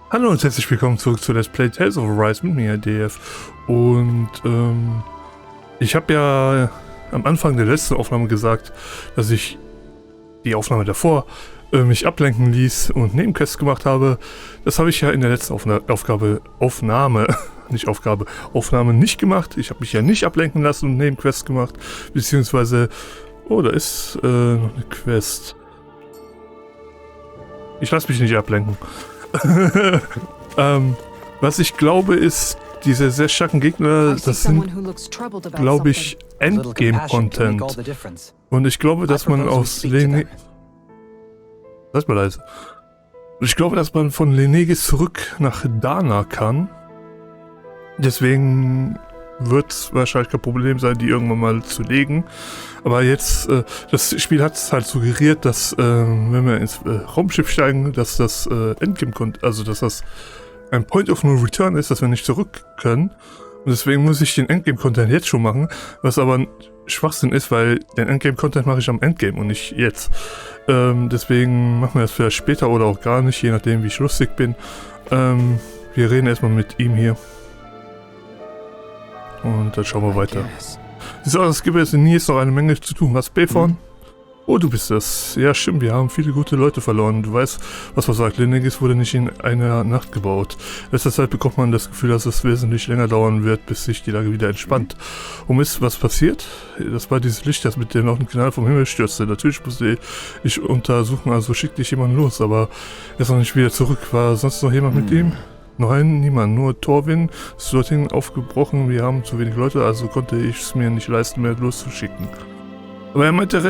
Hallo und herzlich willkommen zurück zu Let's Play Tales of Arise mit mir, Dejef. Und ich habe ja am Anfang der letzten Aufnahme gesagt, dass ich die Aufnahme davor mich ablenken ließ und Nebenquests gemacht habe. Das habe ich ja in der letzten Aufnahme nicht gemacht. Ich habe mich ja nicht ablenken lassen und Nebenquests gemacht, beziehungsweise, oh, da ist noch eine Quest. Ich lasse mich nicht ablenken. Was ich glaube ist, diese sehr starken Gegner, das sind, glaube ich, Endgame-Content. Und ich glaube, dass man aus Lenegis... Lass mal leise. Ich glaube, dass man von Lenegis zurück nach nach kann. Deswegen wird es wahrscheinlich kein Problem sein, die irgendwann mal zu legen. Aber jetzt, das Spiel hat es halt suggeriert, dass, wenn wir ins Raumschiff steigen, dass das Endgame-Content, also dass das ein Point of No Return ist, dass wir nicht zurück können. Und deswegen muss ich den Endgame-Content jetzt schon machen, was aber ein Schwachsinn ist, weil den Endgame-Content mache ich am Endgame und nicht jetzt. Deswegen machen wir das vielleicht später oder auch gar nicht, je nachdem wie ich lustig bin. Wir reden erstmal mit ihm hier. Und dann schauen wir weiter. So, es gibt jetzt nie noch eine Menge zu tun. Was, Befon? Oh, du bist das. Ja, stimmt, wir haben viele gute Leute verloren. Du weißt, was man sagt. Lenegis wurde nicht in einer Nacht gebaut. In letzter Zeit bekommt man das Gefühl, dass es wesentlich länger dauern wird, bis sich die Lage wieder entspannt. Und ist was passiert? Das war dieses Licht, das mit dem noch ein Knall vom Himmel stürzte. Natürlich musste ich untersuchen, also schickte ich jemanden los, aber er ist noch nicht wieder zurück. War sonst noch jemand mit ihm? Nein, niemand. Nur Torwin ist dorthin aufgebrochen. Wir haben zu wenig Leute, also konnte ich es mir nicht leisten, mehr loszuschicken. Aber er meinte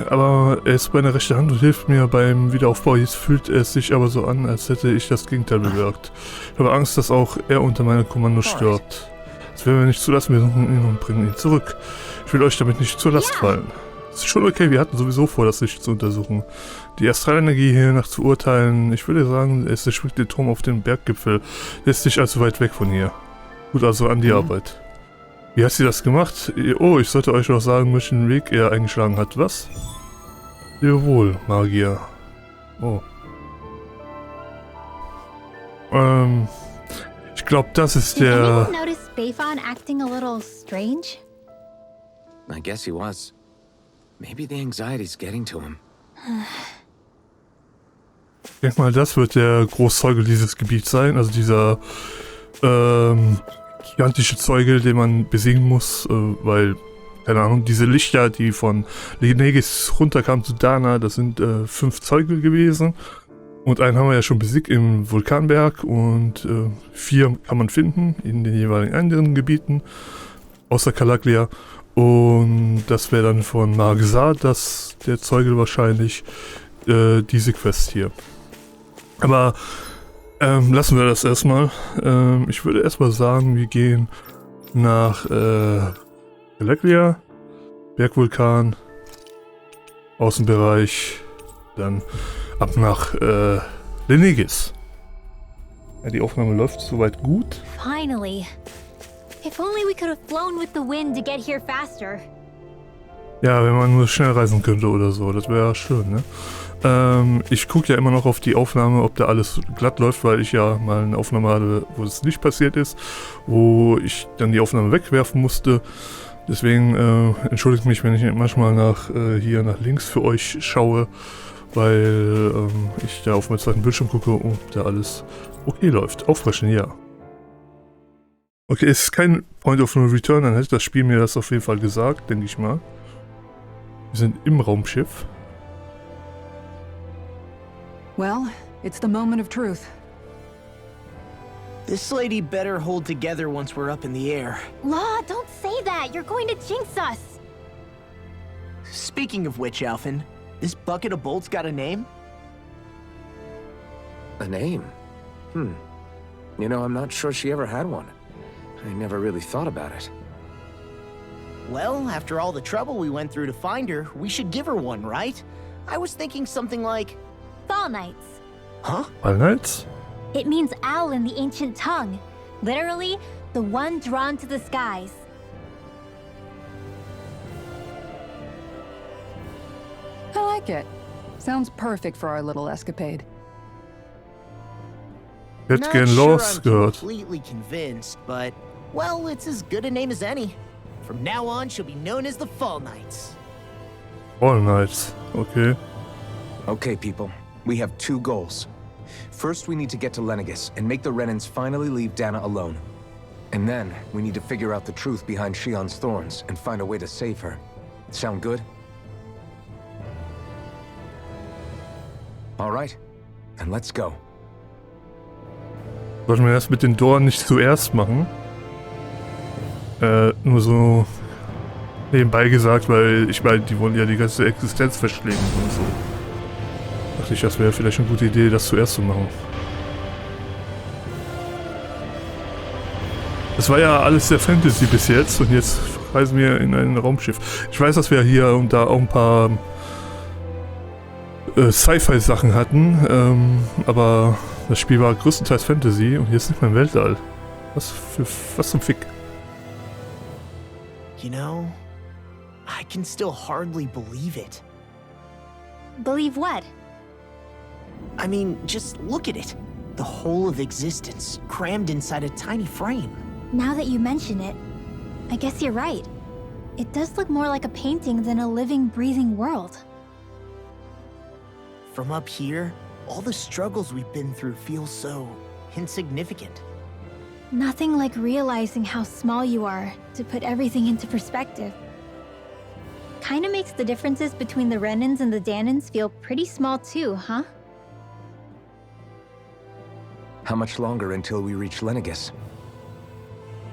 aber er ist meine rechte Hand und hilft mir beim Wiederaufbau. Jetzt fühlt es sich aber so an, als hätte ich das Gegenteil bewirkt. Ich habe Angst, dass auch er unter meinem Kommando stirbt. Das werden wir nicht zulassen, wir suchen ihn und bringen ihn zurück. Ich will euch damit nicht zur Last fallen. Es ist schon okay, wir hatten sowieso vor, das Licht zu untersuchen. Die Astralenergie hier nach zu urteilen, ich würde sagen, es schwingt den Turm auf dem Berggipfel. Der ist nicht allzu weit weg von hier. Gut, also an die Arbeit. Wie hat sie das gemacht? Oh, ich sollte euch noch sagen, welchen Weg er eingeschlagen hat. Was? Jawohl, Magier. Oh. Ich glaube, das ist der... I guess he was. Maybe the anxiety's getting to him. Ich denke mal, das wird der Großzeuge dieses Gebiets sein. Also dieser gigantische Zeuge, den man besiegen muss, weil, keine Ahnung, diese Lichter, die von Lenegis runterkamen zu Dana, das sind 5 Zeuge gewesen. Und einen haben wir ja schon besiegt im Vulkanberg und 4 kann man finden in den jeweiligen anderen Gebieten, außer Calaglia. Und das wäre dann von Magsa, der Zeuge wahrscheinlich, diese Quest hier. Aber lassen wir das erstmal. Ich würde erstmal sagen, wir gehen nach Calaglia, Bergvulkan, Außenbereich, dann ab nach Lenegis. Ja, die Aufnahme läuft soweit gut. Finally. If only we could have flown with the wind to get here faster. Ja, wenn man nur schnell reisen könnte oder so, das wäre ja schön, ne? Ich gucke ja immer noch auf die Aufnahme, ob da alles glatt läuft, weil ich ja mal eine Aufnahme hatte, wo das nicht passiert ist, wo ich dann die Aufnahme wegwerfen musste. Deswegen entschuldigt mich, wenn ich manchmal hier nach links für euch schaue, weil ich da auf meinen zweiten Bildschirm gucke, ob da alles okay läuft. Aufbrechen, ja. Okay, es ist kein Point of No Return, dann hätte das Spiel mir das auf jeden Fall gesagt, denke ich mal. Wir sind im Raumschiff. Well, it's the moment of truth. This lady better hold together once we're up in the air. La, don't say that. You're going to jinx us. Speaking of which, Alphen, this bucket of bolts got a name? A name? You know, I'm not sure she ever had one. I never really thought about it. Well, after all the trouble we went through to find her, we should give her one, right? I was thinking something like... Fall Knights. Huh? Fall Knights? It means owl in the ancient tongue. Literally, the one drawn to the skies. I like it. Sounds perfect for our little escapade. Hätte Not gern sure Los I'm gehört. completely convinced, but, well, it's as good a name as any. From now on, she'll be known as the Fall Knights. All Knights. Okay. Okay, people. We have 2 goals. First, we need to get to Lenegis and make the Renans finally leave Dana alone. And then, we need to figure out the truth behind Shion's thorns and find a way to save her. Sound good? All right. Then let's go. Sollten wir das mit den Dornen nicht zuerst machen? Nur so nebenbei gesagt, weil ich meine, die wollen ja die ganze Existenz verschlingen und so. Dachte ich, das wäre vielleicht eine gute Idee, das zuerst zu machen. Das war ja alles sehr Fantasy bis jetzt und jetzt reisen wir in ein Raumschiff. Ich weiß, dass wir hier und da auch ein paar Sci-Fi-Sachen hatten, aber das Spiel war größtenteils Fantasy und jetzt nicht mehr im Weltall. Was zum Fick? You know, I can still hardly believe it. Believe what? I mean, just look at it. The whole of existence, crammed inside a tiny frame. Now that you mention it, I guess you're right. It does look more like a painting than a living, breathing world. From up here, all the struggles we've been through feel so insignificant. Nothing like realizing how small you are to put everything into perspective. Kinda makes the differences between the Renans and the Danans feel pretty small too, huh? How much longer until we reach Lenegis?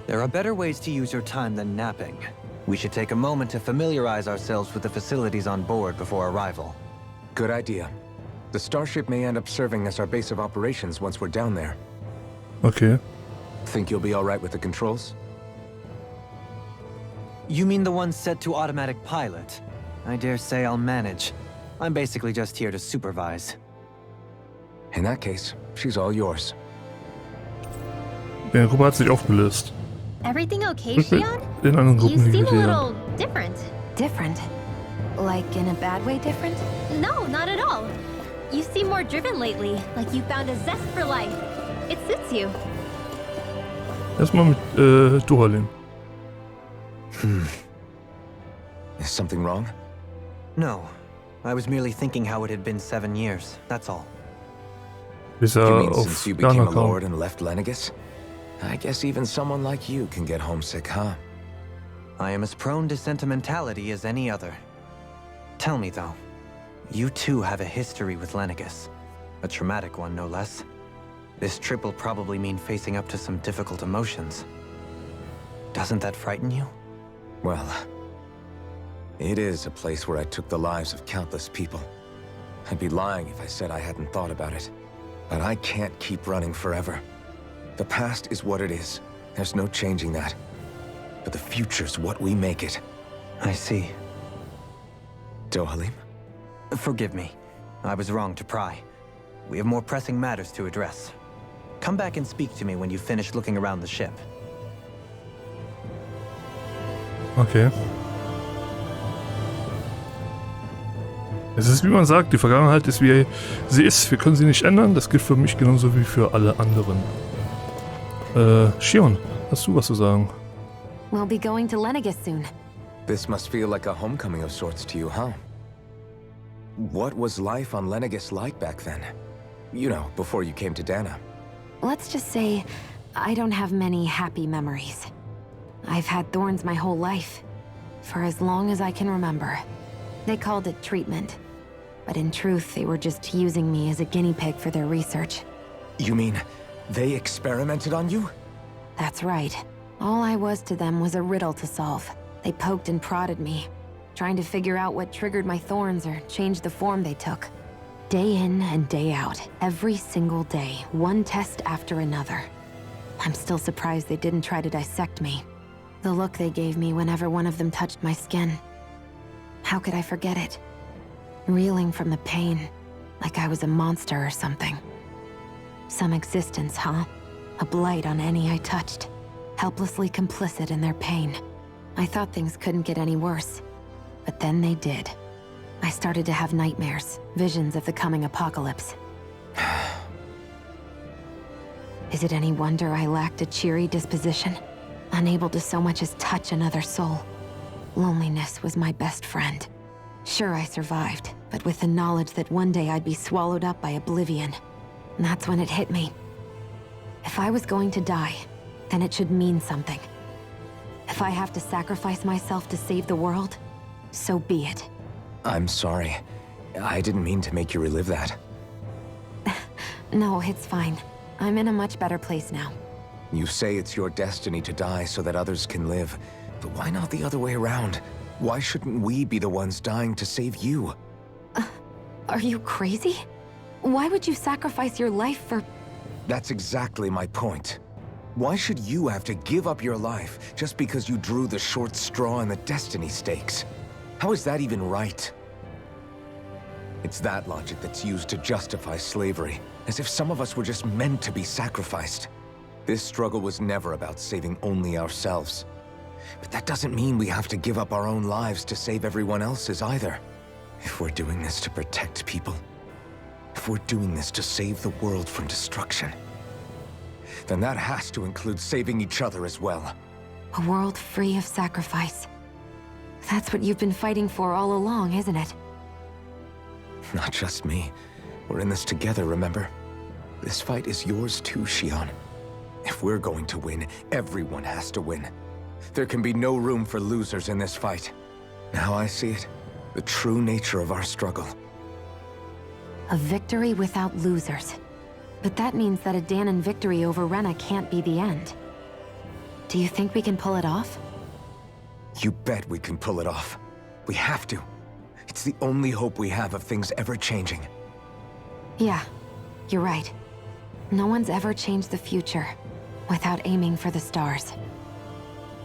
There are better ways to use your time than napping. We should take a moment to familiarize ourselves with the facilities on board before arrival. Good idea. The starship may end up serving as our base of operations once we're down there. Okay. Think you'll be all right with the controls? You mean the one set to automatic pilot? I dare say I'll manage. I'm basically just here to supervise. In that case, she's all yours. Die Gruppe hat sich aufgelöst. Everything okay, Shion? Den anderen You Gruppenmitgliedern. seem a little different. Different? Like in a bad way different? No, not at all. You seem more driven lately, like you found a zest for life. It suits you. Erstmal mit Dohalim. Is something wrong? No. I was merely thinking how it had been 7 years, that's all. Bis You er mean auf since you became Dana a kam. lord and left Lenegis? I guess even someone like you can get homesick, huh? I am as prone to sentimentality as any other. Tell me though, you too have a history with Lenegis. A traumatic one, no less. This trip will probably mean facing up to some difficult emotions. Doesn't that frighten you? Well, it is a place where I took the lives of countless people. I'd be lying if I said I hadn't thought about it. But I can't keep running forever. The past is what it is. There's no changing that. But the future's what we make it. I see. Dohalim? Forgive me. I was wrong to pry. We have more pressing matters to address. Come back and speak to me when you finish looking around the ship. Okay. Es ist, wie man sagt, die Vergangenheit ist, wie sie ist. Wir können sie nicht ändern. Das gilt für mich genauso wie für alle anderen. Shion, hast du was zu sagen? We'll be going to Lenegis soon. This must feel like a homecoming of sorts to you, huh? What was life on Lenegis like back then? You know, before you came to Dana. Let's just say, I don't have many happy memories. I've had thorns my whole life. For as long as I can remember. They called it treatment. But in truth, they were just using me as a guinea pig for their research. You mean, they experimented on you? That's right. All I was to them was a riddle to solve. They poked and prodded me, trying to figure out what triggered my thorns or changed the form they took. Day in and day out, every single day, one test after another. I'm still surprised they didn't try to dissect me. The look they gave me whenever one of them touched my skin. How could I forget it? Reeling from the pain, like I was a monster or something. Some existence, huh? A blight on any I touched. Helplessly complicit in their pain. I thought things couldn't get any worse. But then they did. I started to have nightmares, visions of the coming apocalypse. Is it any wonder I lacked a cheery disposition? Unable to so much as touch another soul. Loneliness was my best friend. Sure, I survived, but with the knowledge that one day I'd be swallowed up by oblivion. And that's when it hit me. If I was going to die, then it should mean something. If I have to sacrifice myself to save the world, so be it. I'm sorry. I didn't mean to make you relive that. No, it's fine. I'm in a much better place now. You say it's your destiny to die so that others can live, but why not the other way around? Why shouldn't we be the ones dying to save you? Are you crazy? Why would you sacrifice your life for... That's exactly my point. Why should you have to give up your life just because you drew the short straw in the destiny stakes? How is that even right? It's that logic that's used to justify slavery, as if some of us were just meant to be sacrificed. This struggle was never about saving only ourselves. But that doesn't mean we have to give up our own lives to save everyone else's either. If we're doing this to protect people, if we're doing this to save the world from destruction, then that has to include saving each other as well. A world free of sacrifice. That's what you've been fighting for all along, isn't it? Not just me. We're in this together, remember? This fight is yours too, Xion. If we're going to win, everyone has to win. There can be no room for losers in this fight. Now I see it. The true nature of our struggle. A victory without losers. But that means that a Danon victory over Rena can't be the end. Do you think we can pull it off? You bet we can pull it off. We have to. It's the only hope we have of things ever changing. Yeah, you're right. No one's ever changed the future without aiming for the stars.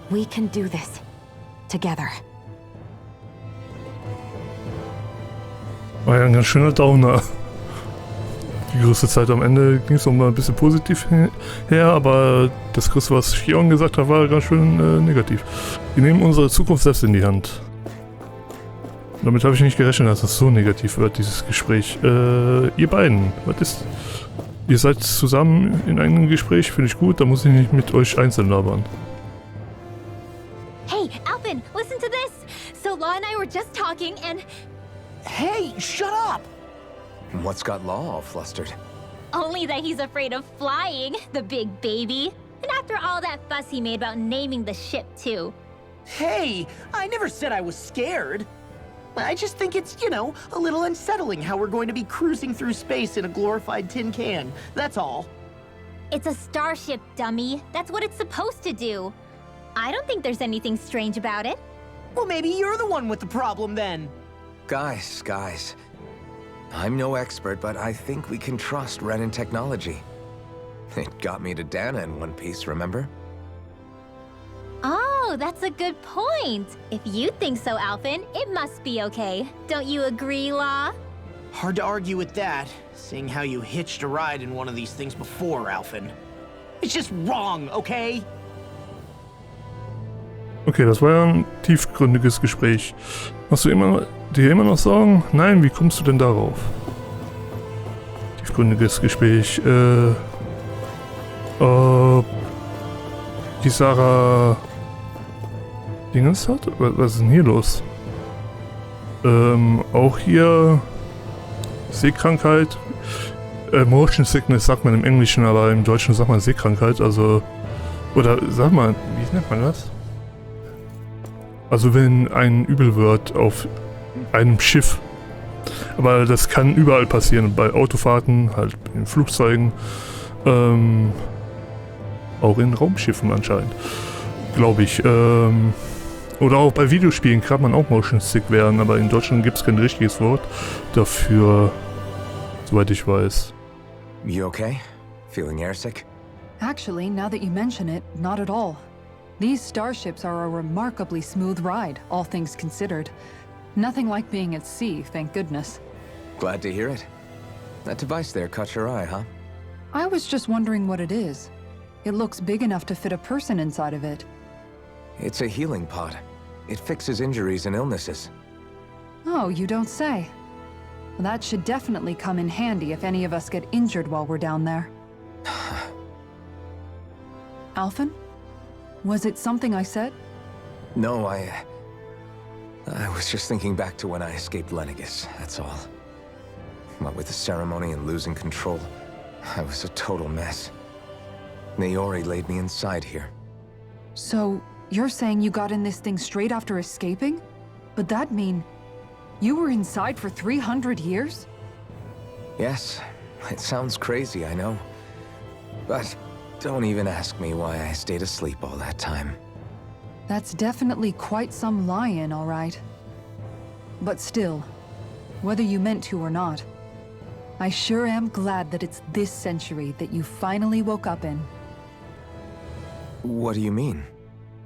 We can do this. Together. War ja ein ganz schöner Downer. Die größte Zeit am Ende ging es noch mal ein bisschen positiv her, aber das größte, was Xion gesagt hat, war ganz schön negativ. Wir nehmen unsere Zukunft selbst in die Hand. Damit habe ich nicht gerechnet, dass es so negativ wird, dieses Gespräch. Ihr beiden, was ist... Ihr seid zusammen in einem Gespräch, finde ich gut, da muss ich nicht mit euch einzeln labern. Hey, Alvin, listen to this! So Law and I were just talking and... Hey, shut up! What's got Law all flustered? Only that he's afraid of flying, the big baby. And after all that fuss he made about naming the ship, too. Hey, I never said I was scared. I just think it's, you know, a little unsettling how we're going to be cruising through space in a glorified tin can. That's all. It's a starship, dummy. That's what it's supposed to do. I don't think there's anything strange about it. Well, maybe you're the one with the problem then. Guys. I'm no expert, but I think we can trust Renan technology. It got me to Dana in one piece, remember? Oh, that's a good point. If you think so, Alvin, it must be okay. Don't you agree, Law? Hard to argue with that, seeing how you hitched a ride in one of these things before, Alvin. It's just wrong, okay? Okay, das war ja ein tiefgründiges Gespräch. Hast du dir immer noch Sorgen? Nein, wie kommst du denn darauf? Tiefgründiges Gespräch. Die Sarah Dingens hat? Was ist denn hier los? Auch hier Sehkrankheit. Motion Sickness sagt man im Englischen, aber im Deutschen sagt man Sehkrankheit, also... Oder sag mal, wie nennt man das? Also wenn ein übel wird auf einem Schiff. Aber das kann überall passieren, bei Autofahrten, halt in Flugzeugen, auch in Raumschiffen anscheinend, glaube ich. Oder auch bei Videospielen kann man auch motion sick werden, aber in Deutschland gibt es kein richtiges Wort dafür, soweit ich weiß. You okay? Feeling airsick? Actually, now that you mention it, not at all. These starships are a remarkably smooth ride, all things considered. Nothing like being at sea, thank goodness. Glad to hear it. That device there caught your eye, huh? I was just wondering what it is. It looks big enough to fit a person inside of it. It's a healing pod. It fixes injuries and illnesses. Oh, you don't say. Well, that should definitely come in handy if any of us get injured while we're down there. Alphen? Was it something I said? No, I was just thinking back to when I escaped Lenegis, that's all. What with the ceremony and losing control, I was a total mess. Naori laid me inside here. So, you're saying you got in this thing straight after escaping? But that'd mean you were inside for 300 years? Yes, it sounds crazy, I know. But don't even ask me why I stayed asleep all that time. That's definitely quite some lie-in, all right. But still, whether you meant to or not, I sure am glad that it's this century that you finally woke up in. What do you mean?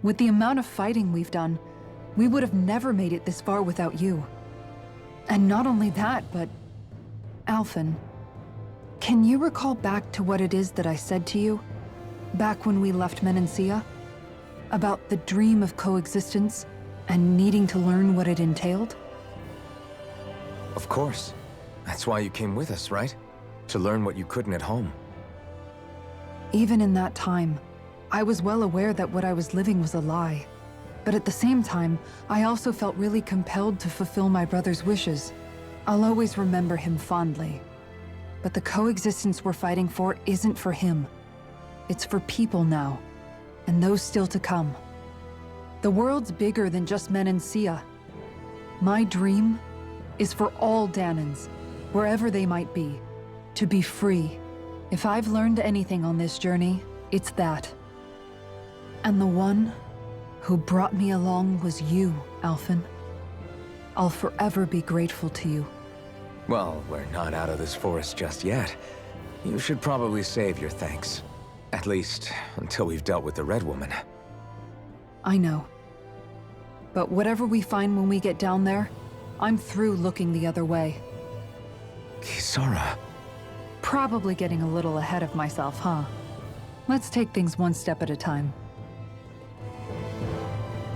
With the amount of fighting we've done, we would have never made it this far without you. And not only that, but... Alphen, can you recall back to what it is that I said to you? Back when we left Menancia? About the dream of coexistence, and needing to learn what it entailed? Of course. That's why you came with us, right? To learn what you couldn't at home. Even in that time, I was well aware that what I was living was a lie. But at the same time, I also felt really compelled to fulfill my brother's wishes. I'll always remember him fondly. But the coexistence we're fighting for isn't for him. It's for people now, and those still to come. The world's bigger than just Menancia. My dream is for all Danans, wherever they might be, to be free. If I've learned anything on this journey, it's that. And the one who brought me along was you, Alphen. I'll forever be grateful to you. Well, we're not out of this forest just yet. You should probably save your thanks. At least, until we've dealt with the Red Woman. I know. But whatever we find when we get down there, I'm through looking the other way. Kisara. Probably getting a little ahead of myself, huh? Let's take things one step at a time.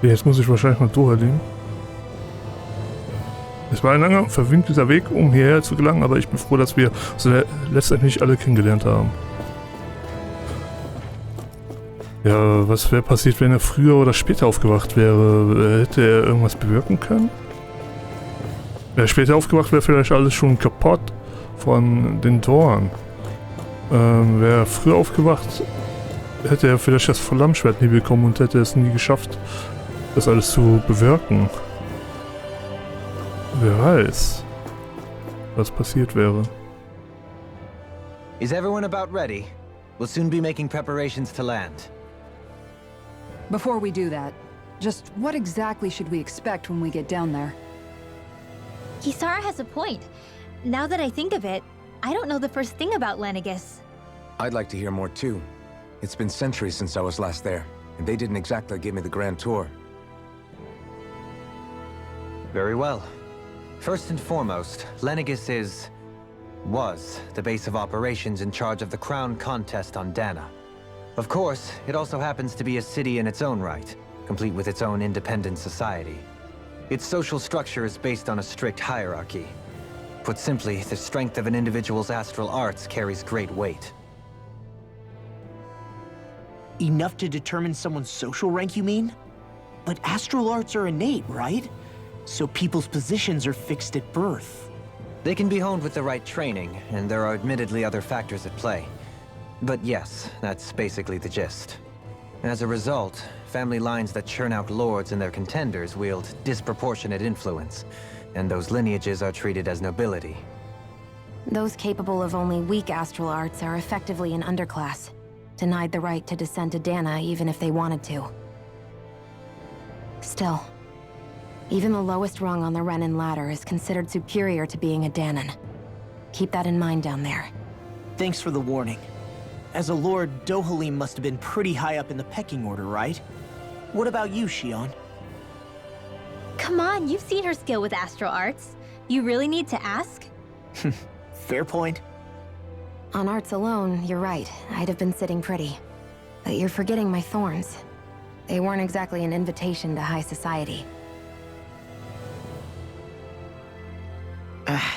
Jetzt muss ich wahrscheinlich noch durchleben. Es war ein langer, verwinkelter Weg, um hierher zu gelangen, aber ich bin froh, dass wir letztendlich alle kennengelernt haben. Ja, was wäre passiert, wenn er früher oder später aufgewacht wäre? Hätte er irgendwas bewirken können? Wäre er später aufgewacht, wäre vielleicht alles schon kaputt von den Toren. Wäre er früher aufgewacht, hätte er vielleicht das Flammschwert nie bekommen und hätte es nie geschafft, das alles zu bewirken. Wer weiß, was passiert wäre. Is everyone about ready? We'll soon be making preparations to land. Before we do that, just what exactly should we expect when we get down there? Kisara has a point. Now that I think of it, I don't know the first thing about Lenegis. I'd like to hear more too. It's been centuries since I was last there, and they didn't exactly give me the grand tour. Very well. First and foremost, Lenegis was the base of operations in charge of the crown contest on Dana. Of course, it also happens to be a city in its own right, complete with its own independent society. Its social structure is based on a strict hierarchy. Put simply, the strength of an individual's astral arts carries great weight. Enough to determine someone's social rank, you mean? But astral arts are innate, right? So people's positions are fixed at birth. They can be honed with the right training, and there are admittedly other factors at play. But yes, that's basically the gist. As a result, family lines that churn out lords and their contenders wield disproportionate influence, and those lineages are treated as nobility. Those capable of only weak astral arts are effectively an underclass, denied the right to descend to Dana even if they wanted to. Still, even the lowest rung on the Renin ladder is considered superior to being a Danan. Keep that in mind down there. Thanks for the warning. As a lord, Dohalim must have been pretty high up in the pecking order, right? What about you, Shion? Come on, you've seen her skill with astral arts. You really need to ask? Fair point. On arts alone, you're right. I'd have been sitting pretty. But you're forgetting my thorns. They weren't exactly an invitation to high society.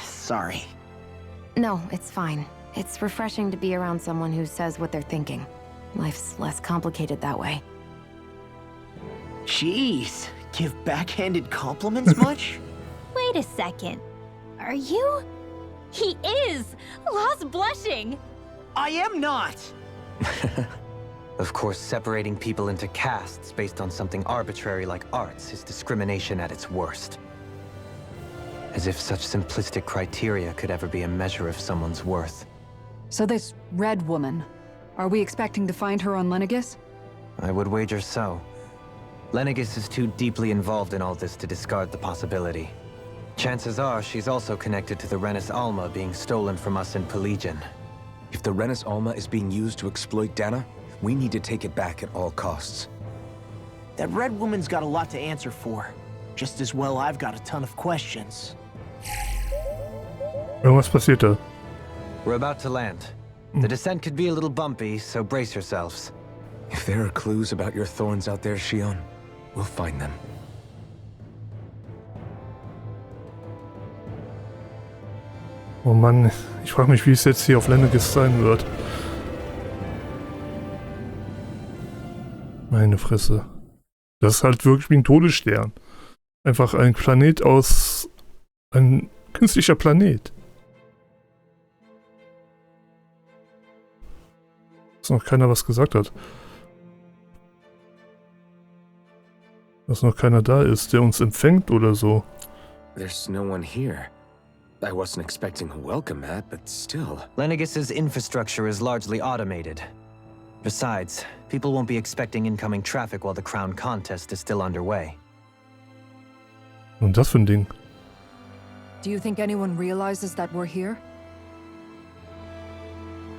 Sorry. No, it's fine. It's refreshing to be around someone who says what they're thinking. Life's less complicated that way. Jeez, give backhanded compliments much? Wait a second. Are you? He is! Lost blushing! I am not! Of course, separating people into castes based on something arbitrary like arts is discrimination at its worst. As if such simplistic criteria could ever be a measure of someone's worth. So this red woman, are we expecting to find her on Lenegis? I would wager so. Lenegis is too deeply involved in all this to discard the possibility. Chances are she's also connected to the Rennis Alma being stolen from us in Pelegion. If the Rennis Alma is being used to exploit Dana, we need to take it back at all costs. That red woman's got a lot to answer for. Just as well I've got a ton of questions. Irgendwas passiert da. We're about to land. The descent could be a little bumpy, so brace yourselves. If there are clues about your thorns out there, Shion, we'll find them. Oh Mann, ich frage mich, wie es jetzt hier auf Lenegis sein wird. Meine Fresse. Das ist halt wirklich wie ein Todesstern. Einfach ein Planet aus... ein künstlicher Planet. Dass noch keiner was gesagt hat. Dass noch keiner da ist, der uns empfängt oder so. There's no one here. I wasn't expecting a welcome mat, but still. Lenegis's infrastructure is largely automated. Besides, people won't be expecting incoming traffic while the crown contest is still underway. Und das für ein Ding. Do you think anyone realizes that we're here?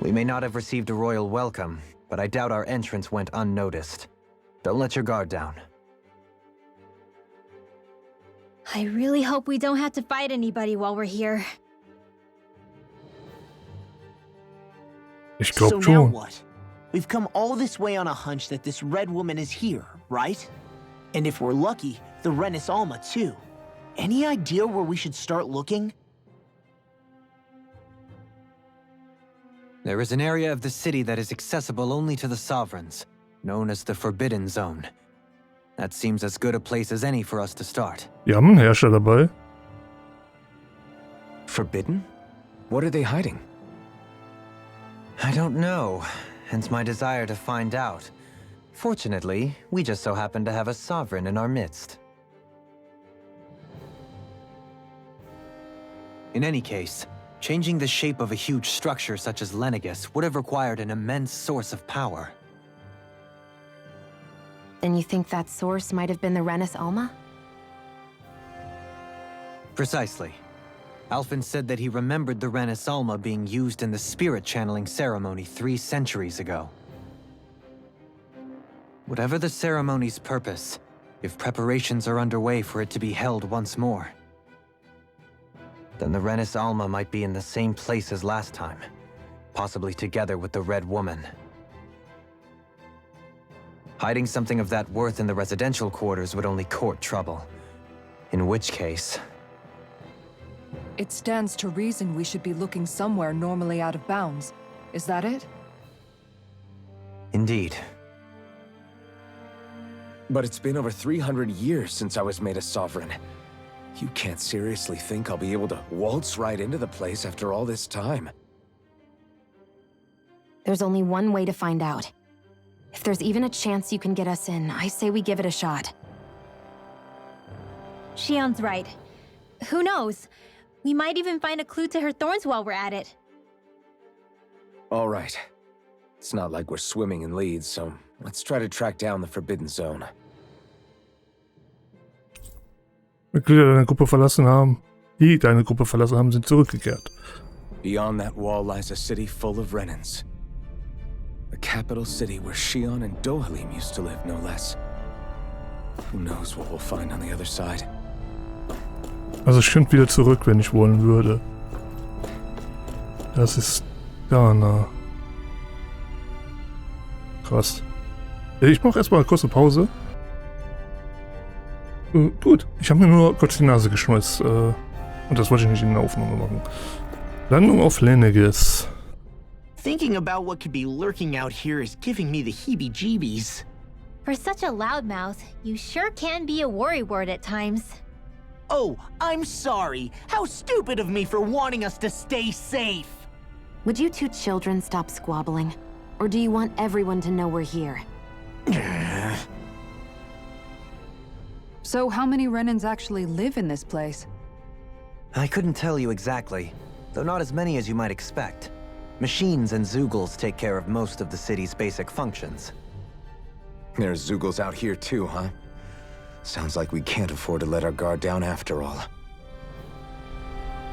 We may not have received a royal welcome, but I doubt our entrance went unnoticed. Don't let your guard down. I really hope we don't have to fight anybody while we're here. Ich glaub So now schon. what? We've come all this way on a hunch that this red woman is here, right? And if we're lucky, the Rennis Alma too. Any idea where we should start looking? There is an area of the city that is accessible only to the sovereigns, known as the Forbidden Zone. That seems as good a place as any for us to start. Wir haben einen Herrscher dabei. Forbidden? What are they hiding? I don't know, hence my desire to find out. Fortunately, we just so happen to have a sovereign in our midst. In any case, changing the shape of a huge structure such as Lenegis would have required an immense source of power. Then you think that source might have been the Rennis Alma? Precisely. Alphen said that he remembered the Rennis Alma being used in the spirit channeling ceremony 3 centuries ago. Whatever the ceremony's purpose, if preparations are underway for it to be held once more, then the Rennis Alma might be in the same place as last time, possibly together with the Red Woman. Hiding something of that worth in the residential quarters would only court trouble. In which case... It stands to reason we should be looking somewhere normally out of bounds. Is that it? Indeed. But it's been over 300 years since I was made a sovereign. You can't seriously think I'll be able to waltz right into the place after all this time. There's only one way to find out. If there's even a chance you can get us in, I say we give it a shot. Shion's right. Who knows? We might even find a clue to her thorns while we're at it. All right. It's not like we're swimming in leads, so let's try to track down the Forbidden Zone. Mitglieder deiner Gruppe verlassen haben, die deine Gruppe verlassen haben, sind zurückgekehrt. Beyond that wall lies a city full of Renins. The capital city where Shion and Dohalim used to live, no less. Who knows what we'll find on the other side. Also ich könnte wieder zurück, wenn ich wollen würde. Das ist Dana. Krass. Ich mache erstmal eine kurze Pause. Gut, ich habe mir nur kurz die Nase geschmolzt. Und das wollte ich nicht in der Aufnahme machen. Landung auf Lenegis. Thinking about what could be lurking out here is giving me the heebie-jeebies. For such a loudmouth, you sure can be a worrywart at times. Oh, I'm sorry. How stupid of me for wanting us to stay safe. Would you two children stop squabbling? Or do you want everyone to know we're here? So how many Renans actually live in this place? I couldn't tell you exactly, though not as many as you might expect. Machines and Zeugles take care of most of the city's basic functions. There's Zeugles out here too, huh? Sounds like we can't afford to let our guard down after all.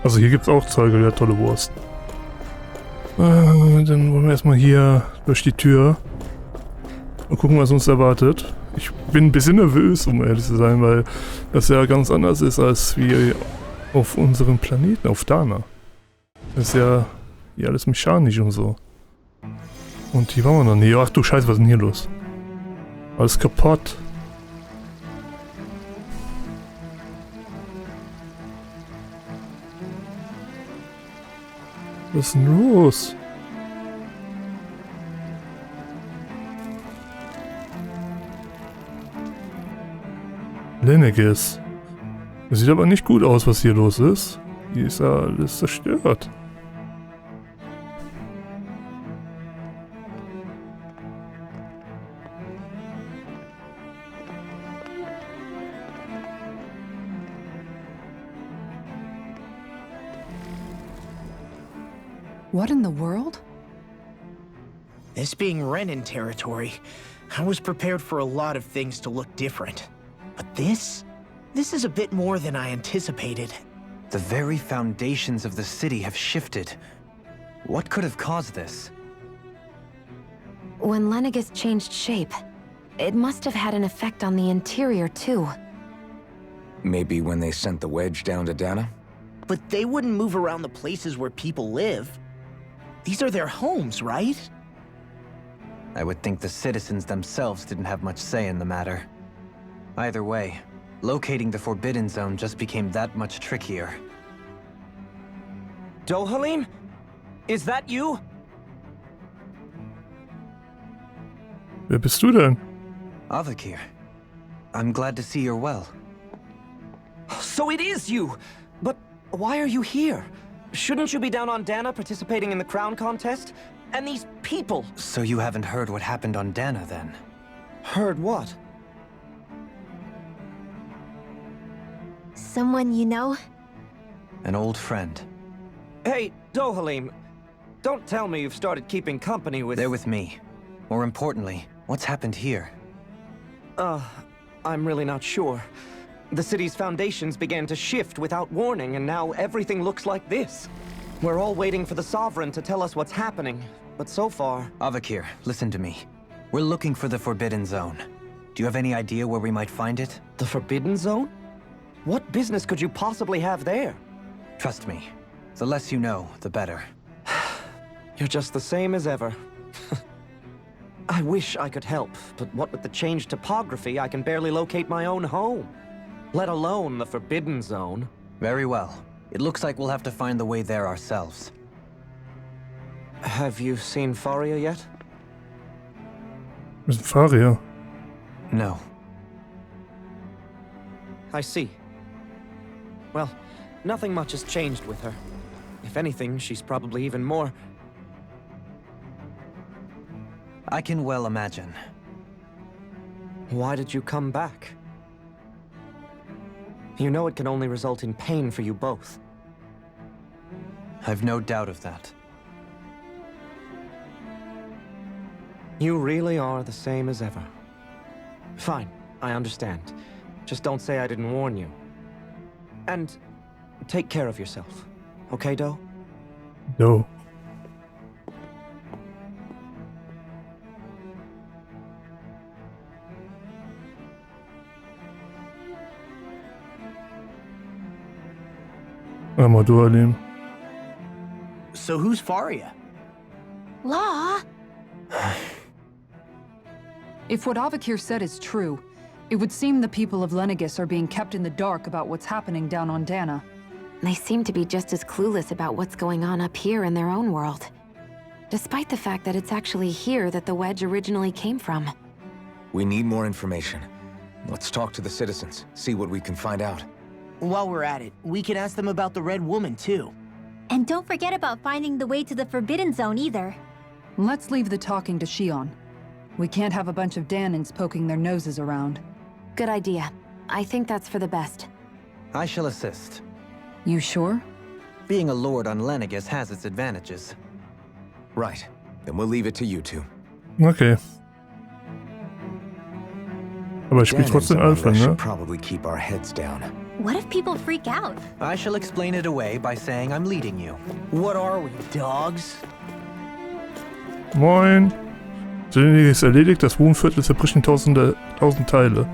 Also hier gibt's auch Zeuge, ja, tolle Wurst. Dann wollen wir erstmal hier durch die Tür. Mal gucken, was uns erwartet. Ich bin ein bisschen nervös, um ehrlich zu sein, weil das ja ganz anders ist als wie auf unserem Planeten, auf Dana. Das ist ja hier alles mechanisch und so. Und hier waren wir noch nie. Ach du Scheiße, was ist denn hier los? Alles kaputt. Was ist denn los? Lenegis. Das sieht aber nicht gut aus, was hier los ist. Hier ist ja alles zerstört. What in the world? This being Renan territory, I was prepared for a lot of things to look different. But this is a bit more than I anticipated. The very foundations of the city have shifted. What could have caused this? When Lenegis changed shape, it must have had an effect on the interior too. Maybe when they sent the wedge down to Dana? But they wouldn't move around the places where people live. These are their homes, right? I would think the citizens themselves didn't have much say in the matter. Either way, locating the Forbidden Zone just became that much trickier. Dohalim? Is that you? Wer bist du denn? Avakir, I'm glad to see you're well. So it is you! But why are you here? Shouldn't you be down on Dana participating in the crown contest? And these people! So you haven't heard what happened on Dana, then? Heard what? Someone you know? An old friend. Hey, Dohalim, don't tell me you've started keeping company with... They're with me. More importantly, what's happened here? I'm really not sure. The city's foundations began to shift without warning, and now everything looks like this. We're all waiting for the Sovereign to tell us what's happening, but so far... Avakir, listen to me. We're looking for the Forbidden Zone. Do you have any idea where we might find it? The Forbidden Zone? What business could you possibly have there? Trust me. The less you know, the better. You're just the same as ever. I wish I could help, but what with the changed topography, I can barely locate my own home. Let alone the Forbidden Zone. Very well. It looks like we'll have to find the way there ourselves. Have you seen Faria yet? Wir sind Fahrer. No. I see. Well, nothing much has changed with her. If anything, she's probably even more... I can well imagine. Why did you come back? You know it can only result in pain for you both. I've no doubt of that. You really are the same as ever. Fine, I understand. Just don't say I didn't warn you. And take care of yourself. Okay, Do? Jo. Einmal durchleben. So who's Faria? Law? If what Avakir said is true, it would seem the people of Lenegis are being kept in the dark about what's happening down on Dana. They seem to be just as clueless about what's going on up here in their own world. despite the fact that it's actually here that the wedge originally came from. We need more information. Let's talk to the citizens, see what we can find out. While we're at it, we can ask them about the Red Woman, too. And don't forget about finding the way to the Forbidden Zone either. Let's leave the talking to Shion. We can't have a bunch of Danins poking their noses around. Good idea. I think that's for the best. I shall assist. You sure? Being a lord on Lenegis has its advantages. Right. Then we'll leave it to you two. Okay. Aber ich spiele trotzdem Alpha, ne? Should probably keep our heads down. What if people freak out? I shall explain it away by saying I'm leading you. What are we, dogs? Moin. Lenegis ist erledigt, das Wohnviertel zerbricht in tausend Teile.